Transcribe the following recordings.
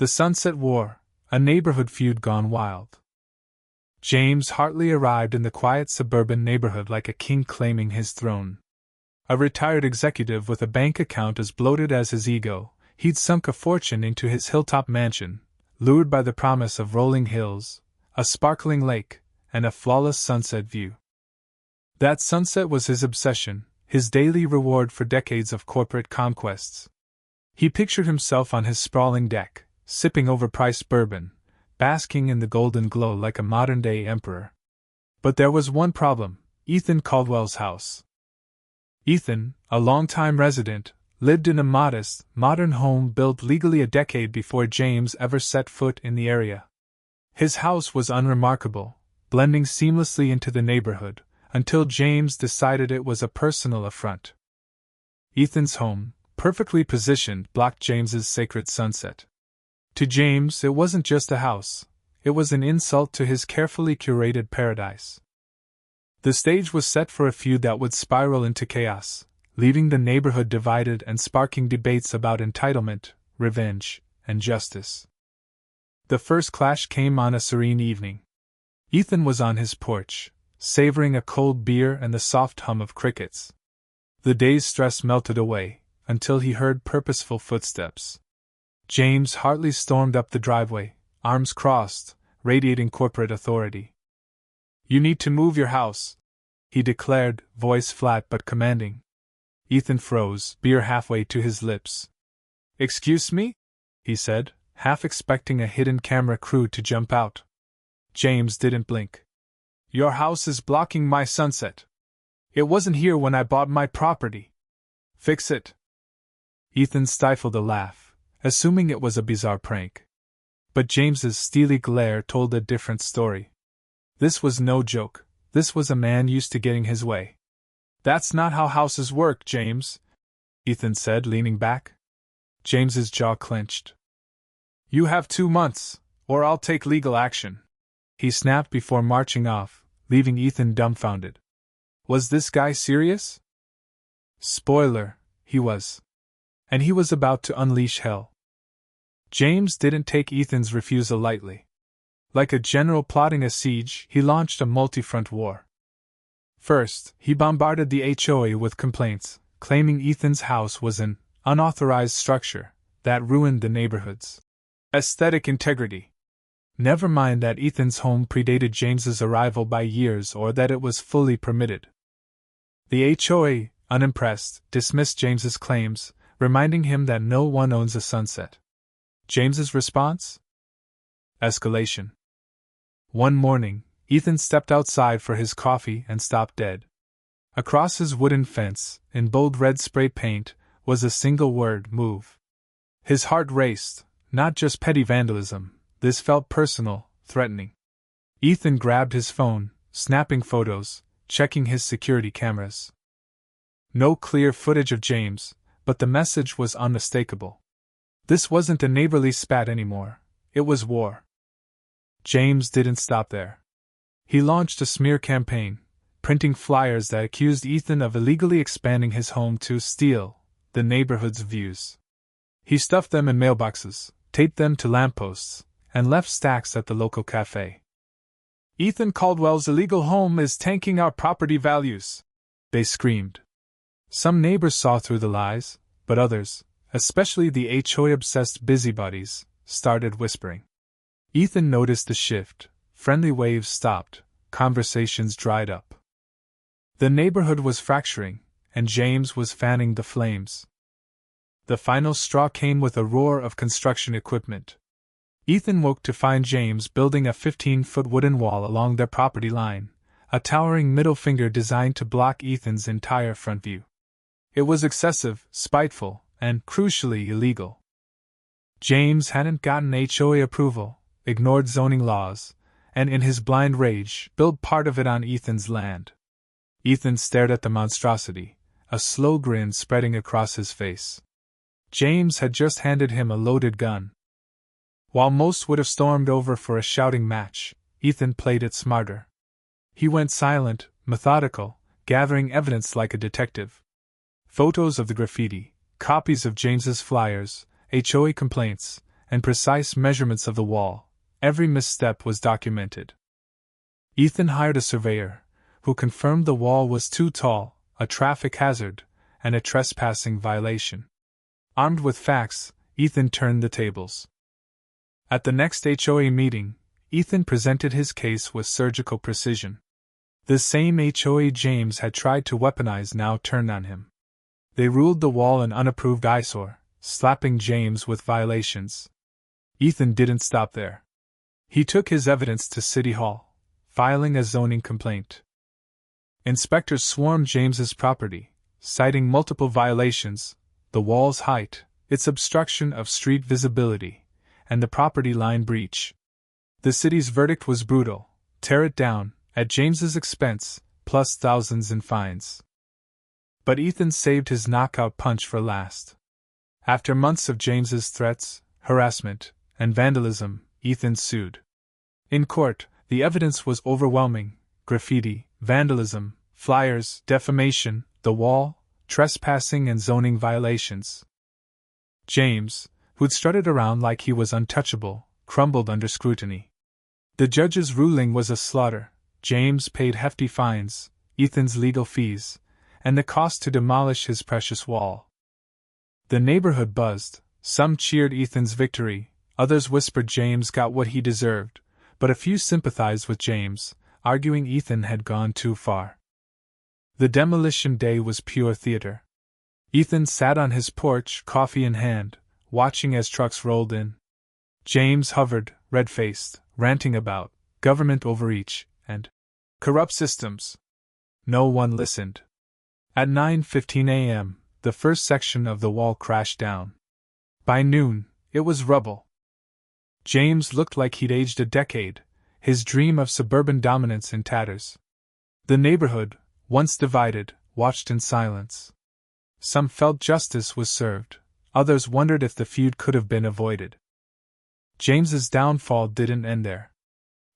The Sunset War, a neighborhood feud gone wild. James Hartley arrived in the quiet suburban neighborhood like a king claiming his throne. A retired executive with a bank account as bloated as his ego, he'd sunk a fortune into his hilltop mansion, lured by the promise of rolling hills, a sparkling lake, and a flawless sunset view. That sunset was his obsession, his daily reward for decades of corporate conquests. He pictured himself on his sprawling deck, sipping overpriced bourbon, basking in the golden glow like a modern-day emperor. But there was one problem: Ethan Caldwell's house. Ethan, a longtime resident, lived in a modest, modern home built legally a decade before James ever set foot in the area. His house was unremarkable, blending seamlessly into the neighborhood, until James decided it was a personal affront. Ethan's home, perfectly positioned, blocked James's sacred sunset. To James, it wasn't just a house, it was an insult to his carefully curated paradise. The stage was set for a feud that would spiral into chaos, leaving the neighborhood divided and sparking debates about entitlement, revenge, and justice. The first clash came on a serene evening. Ethan was on his porch, savoring a cold beer and the soft hum of crickets. The day's stress melted away, until he heard purposeful footsteps. James Hartley stormed up the driveway, arms crossed, radiating corporate authority. "You need to move your house," he declared, voice flat but commanding. Ethan froze, beer halfway to his lips. "Excuse me?" he said, half expecting a hidden camera crew to jump out. James didn't blink. "Your house is blocking my sunset. It wasn't here when I bought my property. Fix it." Ethan stifled a laugh, assuming it was a bizarre prank. But James's steely glare told a different story. This was no joke. This was a man used to getting his way. "That's not how houses work, James," Ethan said, leaning back. James's jaw clenched. "You have 2 months, or I'll take legal action," he snapped before marching off, leaving Ethan dumbfounded. Was this guy serious? Spoiler, he was. And he was about to unleash hell. James didn't take Ethan's refusal lightly. Like a general plotting a siege, he launched a multi-front war. First, he bombarded the HOA with complaints, claiming Ethan's house was an unauthorized structure that ruined the neighborhood's aesthetic integrity. Never mind that Ethan's home predated James's arrival by years or that it was fully permitted. The HOA, unimpressed, dismissed James's claims, reminding him that no one owns a sunset. James's response? Escalation. One morning, Ethan stepped outside for his coffee and stopped dead. Across his wooden fence, in bold red spray paint, was a single word: move. His heart raced. Not just petty vandalism, this felt personal, threatening. Ethan grabbed his phone, snapping photos, checking his security cameras. No clear footage of James, but the message was unmistakable. This wasn't a neighborly spat anymore, it was war. James didn't stop there. He launched a smear campaign, printing flyers that accused Ethan of illegally expanding his home to steal the neighborhood's views. He stuffed them in mailboxes, taped them to lampposts, and left stacks at the local cafe. "Ethan Caldwell's illegal home is tanking our property values," they screamed. Some neighbors saw through the lies, but others, especially the HOA-obsessed busybodies, started whispering. Ethan noticed the shift. Friendly waves stopped, conversations dried up. The neighborhood was fracturing, and James was fanning the flames. The final straw came with a roar of construction equipment. Ethan woke to find James building a 15-foot wooden wall along their property line, a towering middle finger designed to block Ethan's entire front view. It was excessive, spiteful, and, crucially, illegal. James hadn't gotten HOA approval, ignored zoning laws, and in his blind rage, built part of it on Ethan's land. Ethan stared at the monstrosity, a slow grin spreading across his face. James had just handed him a loaded gun. While most would have stormed over for a shouting match, Ethan played it smarter. He went silent, methodical, gathering evidence like a detective. Photos of the graffiti, copies of James's flyers, HOA complaints, and precise measurements of the wall. Every misstep was documented. Ethan hired a surveyor, who confirmed the wall was too tall, a traffic hazard, and a trespassing violation. Armed with facts, Ethan turned the tables. At the next HOA meeting, Ethan presented his case with surgical precision. The same HOA James had tried to weaponize now turned on him. They ruled the wall an unapproved eyesore, slapping James with violations. Ethan didn't stop there. He took his evidence to City Hall, filing a zoning complaint. Inspectors swarmed James's property, citing multiple violations: the wall's height, its obstruction of street visibility, and the property line breach. The city's verdict was brutal: tear it down, at James's expense, plus thousands in fines. But Ethan saved his knockout punch for last. After months of James's threats, harassment, and vandalism, Ethan sued. In court, the evidence was overwhelming: graffiti, vandalism, flyers, defamation, the wall, trespassing, and zoning violations. James, who'd strutted around like he was untouchable, crumbled under scrutiny. The judge's ruling was a slaughter. James paid hefty fines, Ethan's legal fees, and the cost to demolish his precious wall. The neighborhood buzzed. Some cheered Ethan's victory, others whispered James got what he deserved, but a few sympathized with James, arguing Ethan had gone too far. The demolition day was pure theater. Ethan sat on his porch, coffee in hand, watching as trucks rolled in. James hovered, red-faced, ranting about government overreach and corrupt systems. No one listened. At 9:15 a.m., the first section of the wall crashed down. By noon, it was rubble. James looked like he'd aged a decade, his dream of suburban dominance in tatters. The neighborhood, once divided, watched in silence. Some felt justice was served, others wondered if the feud could have been avoided. James's downfall didn't end there.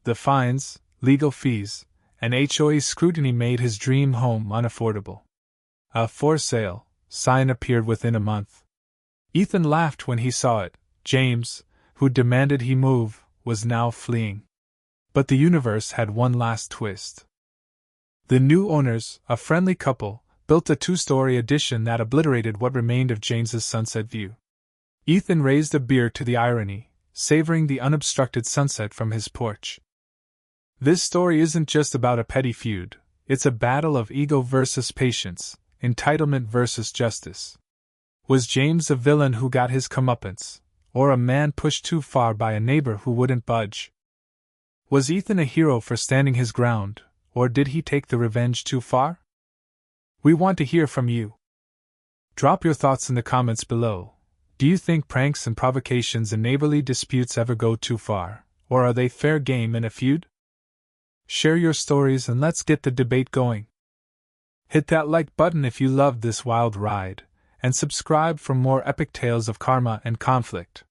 The fines, legal fees, and HOA scrutiny made his dream home unaffordable. A for sale sign appeared within a month. Ethan laughed when he saw it. James, who demanded he move, was now fleeing. But the universe had one last twist. The new owners, a friendly couple, built a 2-story addition that obliterated what remained of James's sunset view. Ethan raised a beer to the irony, savoring the unobstructed sunset from his porch. This story isn't just about a petty feud, it's a battle of ego versus patience, entitlement versus justice. Was James a villain who got his comeuppance, or a man pushed too far by a neighbor who wouldn't budge? Was Ethan a hero for standing his ground, or did he take the revenge too far? We want to hear from you. Drop your thoughts in the comments below. Do you think pranks and provocations in neighborly disputes ever go too far, or are they fair game in a feud? Share your stories and let's get the debate going. Hit that like button if you loved this wild ride, and subscribe for more epic tales of karma and conflict.